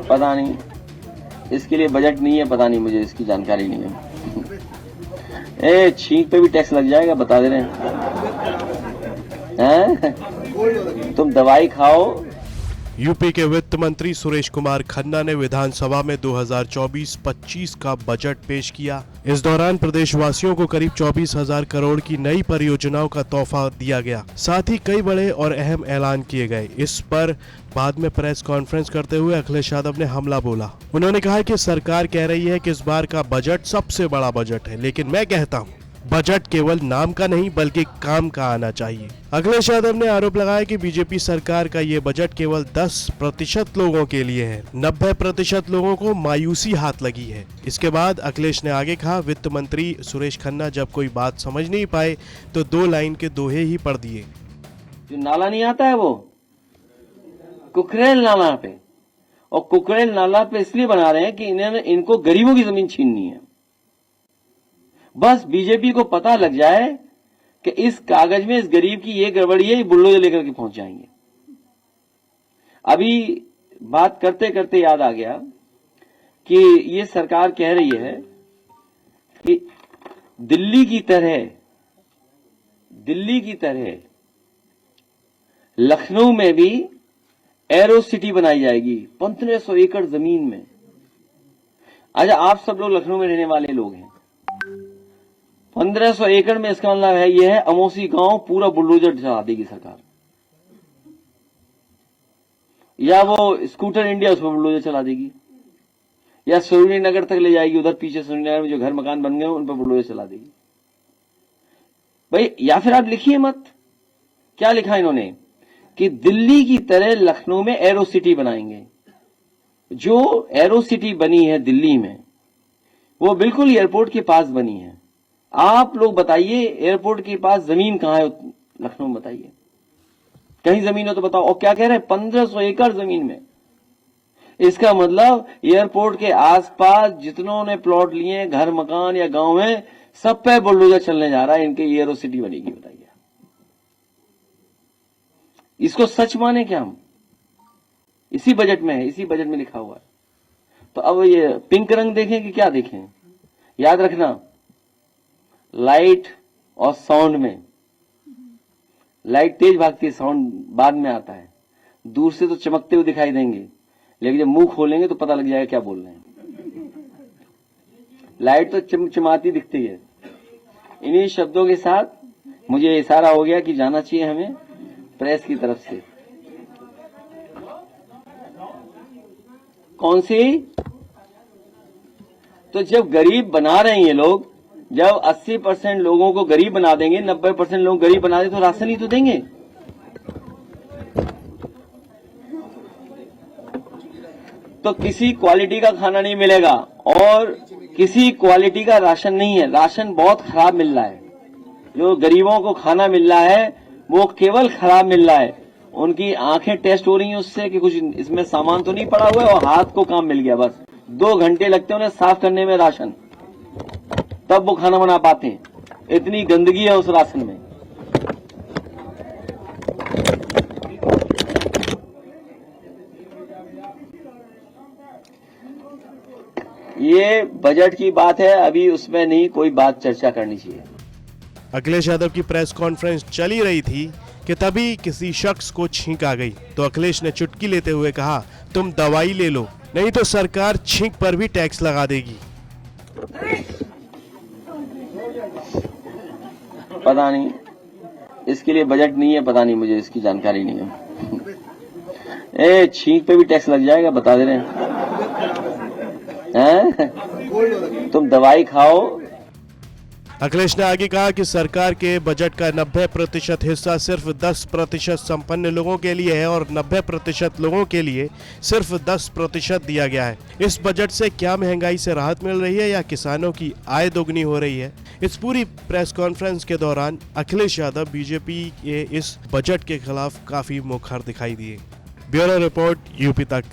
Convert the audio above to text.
पता नहीं, इसके लिए बजट नहीं है, पता नहीं, मुझे इसकी जानकारी नहीं है। छींक पे भी टैक्स लग जाएगा, बता दे रहे हैं? तुम दवाई खाओ। यूपी के वित्त मंत्री सुरेश कुमार खन्ना ने विधानसभा में 2024-25 का बजट पेश किया। इस दौरान प्रदेशवासियों को करीब 24,000 करोड़ की नई परियोजनाओं का तोहफा दिया गया। साथ ही कई बड़े और अहम ऐलान किए गए। इस पर बाद में प्रेस कॉन्फ्रेंस करते हुए अखिलेश यादव ने हमला बोला। उन्होंने कहा कि सरकार कह रही है कि इस बार का बजट सबसे बड़ा बजट है, लेकिन मैं कहता हूँ बजट केवल नाम का नहीं बल्कि काम का आना चाहिए। अखिलेश यादव ने आरोप लगाया कि बीजेपी सरकार का ये बजट केवल 10% लोगों के लिए है, 90% लोगों को मायूसी हाथ लगी है। इसके बाद अखिलेश ने आगे कहा, वित्त मंत्री सुरेश खन्ना जब कोई बात समझ नहीं पाए तो 2 लाइन के दोहे ही पढ़ दिए। जो नाला नहीं आता है वो कुकरेल नाला पे, और कुकरेल नाला पे इसलिए बना रहे हैं कि इनको गरीबों की जमीन छीननी है। बस बीजेपी को पता लग जाए कि इस कागज में इस गरीब की ये गड़बड़ी है, ये बुलडोजर लेकर के पहुंच जाएंगे। अभी बात करते करते याद आ गया कि ये सरकार कह रही है कि दिल्ली की तरह लखनऊ में भी एरो सिटी बनाई जाएगी 1500 एकड़ जमीन में। अच्छा, आप सब लोग लखनऊ में रहने वाले लोग हैं। 1500 एकड़ में इसका मतलब है यह है अमोसी गांव पूरा बुलडोजर चला देगी सरकार, या वो स्कूटर इंडिया उसमें बुलडोजर चला देगी, या सरोजिनी नगर तक ले जाएगी, उधर पीछे सरोजिनी नगर में जो घर मकान बन गए उन पर बुलडोजर चला देगी। भाई, या फिर आप लिखिए मत। क्या लिखा इन्होंने कि दिल्ली की तरह लखनऊ में एरो सिटी बनाएंगे। जो एरो सिटी बनी है दिल्ली में वो बिल्कुल एयरपोर्ट के पास बनी है। आप लोग बताइए, एयरपोर्ट के पास जमीन कहां है लखनऊ में? बताइए, कहीं जमीन हो तो बताओ। और क्या कह रहे हैं? 1500 एकड़ जमीन में। इसका मतलब एयरपोर्ट के आसपास जितनों ने प्लॉट लिए, घर मकान या गांव में, सब पे बुलडोजर चलने जा रहा है। इनके एरो सिटी बनेगी। बताइए, इसको सच माने क्या हम? इसी बजट में है, इसी बजट में लिखा हुआ है। तो अब ये पिंक रंग देखें कि क्या देखें? याद रखना, लाइट और साउंड में, लाइट तेज भागती है, साउंड बाद में आता है। दूर से तो चमकते हुए दिखाई देंगे, लेकिन जब मुंह खोलेंगे तो पता लग जाएगा क्या बोल रहे हैं। लाइट तो चमचमाती दिखती है। इन्हीं शब्दों के साथ मुझे इशारा हो गया कि जाना चाहिए हमें प्रेस की तरफ से। कौन सी? तो जब गरीब बना रहे हैं ये लोग, जब 80% लोगों को गरीब बना देंगे, 90% लोग गरीब बना दे तो राशन ही तो देंगे। तो किसी क्वालिटी का खाना नहीं मिलेगा और किसी क्वालिटी का राशन नहीं है। राशन बहुत खराब मिल रहा है। जो गरीबों को खाना मिल रहा है वो केवल खराब मिल रहा है। उनकी आंखें टेस्ट हो रही हैं उससे कि कुछ इसमें सामान तो नहीं पड़ा हुआ है, और हाथ को काम मिल गया। बस 2 घंटे लगते हैं उन्हें साफ करने में राशन, तब वो खाना बना पाते हैं। इतनी गंदगी है उस राशन में। ये बजट की बात है, अभी उसमें नहीं कोई बात चर्चा करनी चाहिए। अखिलेश यादव की प्रेस कॉन्फ्रेंस चली रही थी कि तभी किसी शख्स को छींक आ गई, तो अखिलेश ने चुटकी लेते हुए कहा, तुम दवाई ले लो, नहीं तो सरकार छींक पर भी टैक्स लगा देगी। पता नहीं, इसके लिए बजट नहीं है, पता नहीं, मुझे इसकी जानकारी नहीं है। छींक पे भी टैक्स लग जाएगा, बता दे रहे हैं? तुम दवाई खाओ। अखिलेश ने आगे कहा कि सरकार के बजट का 90% हिस्सा सिर्फ 10% संपन्न लोगों के लिए है और 90% लोगों के लिए सिर्फ 10% दिया गया है। इस बजट से क्या महंगाई से राहत मिल रही है या किसानों की आय दोगुनी हो रही है? इस पूरी प्रेस कॉन्फ्रेंस के दौरान अखिलेश यादव बीजेपी के इस बजट के खिलाफ काफी मुखर दिखाई दिए। ब्यूरो रिपोर्ट, यूपी तक।